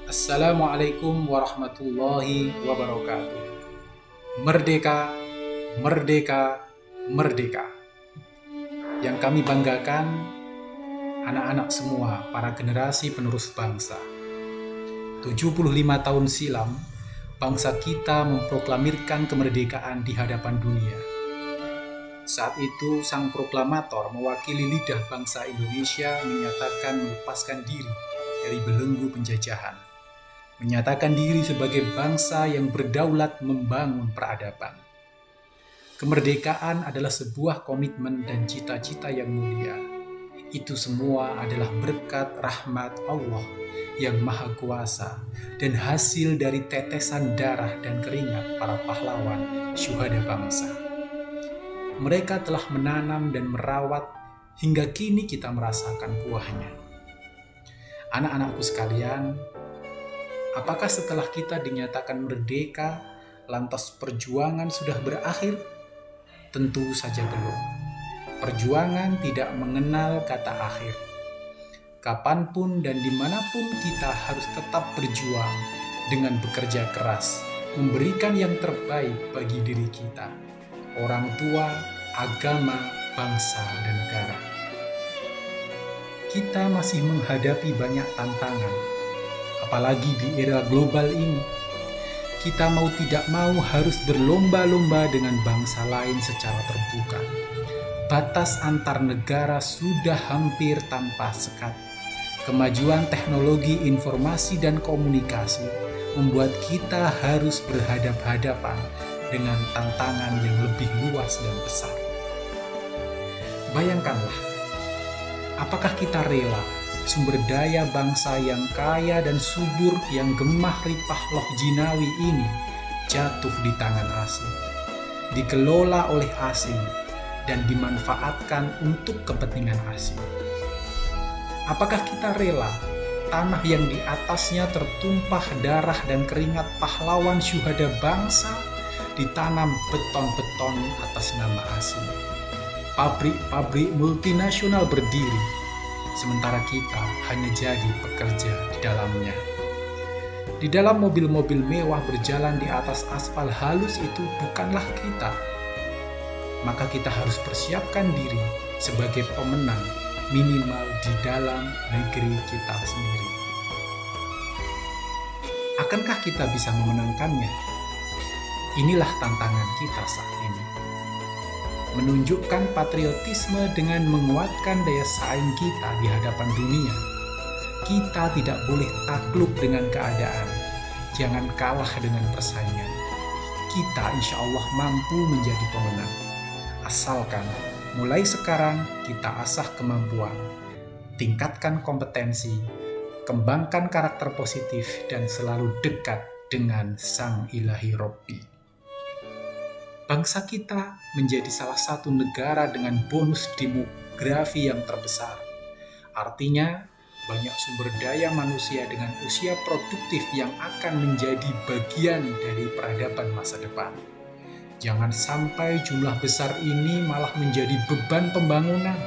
Assalamualaikum warahmatullahi wabarakatuh. Merdeka, merdeka, merdeka. Yang kami banggakan, anak-anak semua, para generasi penerus bangsa. 75 tahun silam, bangsa kita memproklamirkan kemerdekaan di hadapan dunia. Saat itu, sang proklamator mewakili lidah bangsa Indonesia menyatakan melepaskan diri dari belenggu penjajahan. Menyatakan diri sebagai bangsa yang berdaulat membangun peradaban. Kemerdekaan adalah sebuah komitmen dan cita-cita yang mulia. Itu semua adalah berkat rahmat Allah yang Maha Kuasa dan hasil dari tetesan darah dan keringat para pahlawan syuhada bangsa. Mereka telah menanam dan merawat hingga kini kita merasakan buahnya. Anak-anakku sekalian, apakah setelah kita dinyatakan merdeka, lantas perjuangan sudah berakhir? Tentu saja belum. Perjuangan tidak mengenal kata akhir. Kapanpun dan dimanapun kita harus tetap berjuang dengan bekerja keras, memberikan yang terbaik bagi diri kita, orang tua, agama, bangsa, dan negara. Kita masih menghadapi banyak tantangan, apalagi di era global ini. Kita mau tidak mau harus berlomba-lomba dengan bangsa lain secara terbuka. Batas antar negara sudah hampir tanpa sekat. Kemajuan teknologi informasi dan komunikasi membuat kita harus berhadap-hadapan dengan tantangan yang lebih luas dan besar. Bayangkanlah, apakah kita rela sumber daya bangsa yang kaya dan subur yang gemah ripah loh jinawi ini jatuh di tangan asing, dikelola oleh asing, dan dimanfaatkan untuk kepentingan asing? Apakah kita rela tanah yang di atasnya tertumpah darah dan keringat pahlawan syuhada bangsa ditanam beton-beton atas nama asing? Pabrik-pabrik multinasional berdiri, sementara kita hanya jadi pekerja di dalamnya. Di dalam mobil-mobil mewah berjalan di atas aspal halus itu bukanlah kita. Maka kita harus persiapkan diri sebagai pemenang minimal di dalam negeri kita sendiri. Akankah kita bisa memenangkannya? Inilah tantangan kita saat ini. Menunjukkan patriotisme dengan menguatkan daya saing kita di hadapan dunia. Kita tidak boleh takluk dengan keadaan. Jangan kalah dengan persaingan. Kita insya Allah mampu menjadi pemenang. Asalkan mulai sekarang kita asah kemampuan, tingkatkan kompetensi, kembangkan karakter positif, dan selalu dekat dengan Sang Ilahi Robbi. Bangsa kita menjadi salah satu negara dengan bonus demografi yang terbesar. Artinya, banyak sumber daya manusia dengan usia produktif yang akan menjadi bagian dari peradaban masa depan. Jangan sampai jumlah besar ini malah menjadi beban pembangunan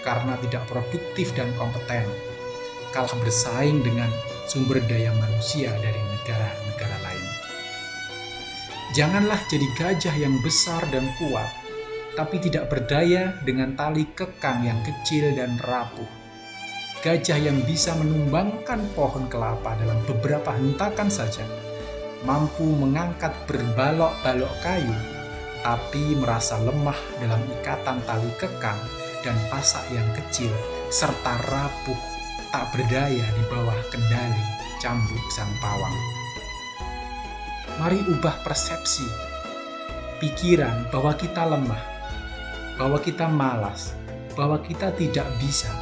karena tidak produktif dan kompeten, kalah bersaing dengan sumber daya manusia dari negara-negara lain. Janganlah jadi gajah yang besar dan kuat, tapi tidak berdaya dengan tali kekang yang kecil dan rapuh. Gajah yang bisa menumbangkan pohon kelapa dalam beberapa hentakan saja, mampu mengangkat berbalok-balok kayu, tapi merasa lemah dalam ikatan tali kekang dan pasak yang kecil, serta rapuh, tak berdaya di bawah kendali cambuk sang pawang. Mari ubah persepsi, pikiran bahwa kita lemah, bahwa kita malas, bahwa kita tidak bisa,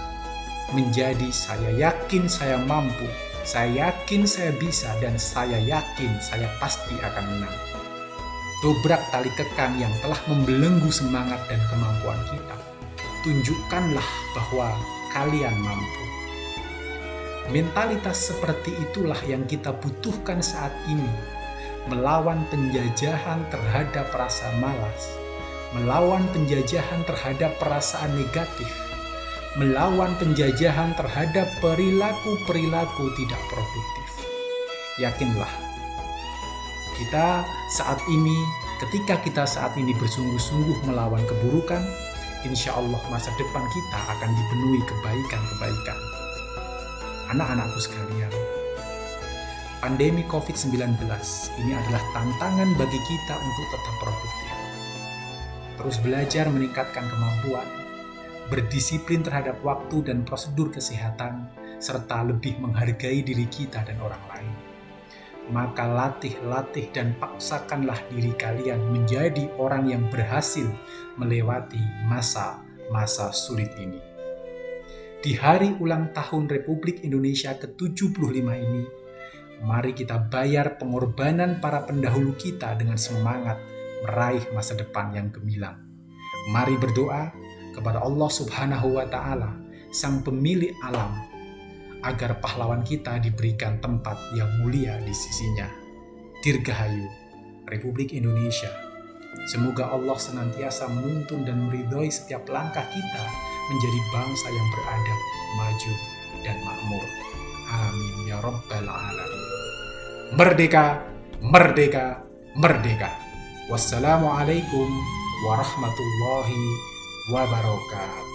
menjadi saya yakin saya mampu, saya yakin saya bisa, dan saya yakin saya pasti akan menang. Dobrak tali kekang yang telah membelenggu semangat dan kemampuan kita. Tunjukkanlah bahwa kalian mampu. Mentalitas seperti itulah yang kita butuhkan saat ini. Melawan penjajahan terhadap rasa malas, melawan penjajahan terhadap perasaan negatif, melawan penjajahan terhadap perilaku-perilaku tidak produktif. Yakinlah, ketika kita saat ini bersungguh-sungguh melawan keburukan, insya Allah masa depan kita akan dipenuhi kebaikan-kebaikan. Anak-anakku sekalian, pandemi COVID-19 ini adalah tantangan bagi kita untuk tetap produktif. Terus belajar meningkatkan kemampuan, berdisiplin terhadap waktu dan prosedur kesehatan, serta lebih menghargai diri kita dan orang lain. Maka latih dan paksakanlah diri kalian menjadi orang yang berhasil melewati masa-masa sulit ini. Di hari ulang tahun Republik Indonesia ke-75 ini, mari kita bayar pengorbanan para pendahulu kita dengan semangat meraih masa depan yang gemilang. Mari berdoa kepada Allah Subhanahu wa Ta'ala, Sang Pemilik alam, agar pahlawan kita diberikan tempat yang mulia di sisinya. Dirgahayu Republik Indonesia. Semoga Allah senantiasa menuntun dan meridhoi setiap langkah kita menjadi bangsa yang beradab, maju, dan makmur. Amin ya rabbal alamin. Merdeka, merdeka, merdeka. Wassalamualaikum warahmatullahi wabarakatuh.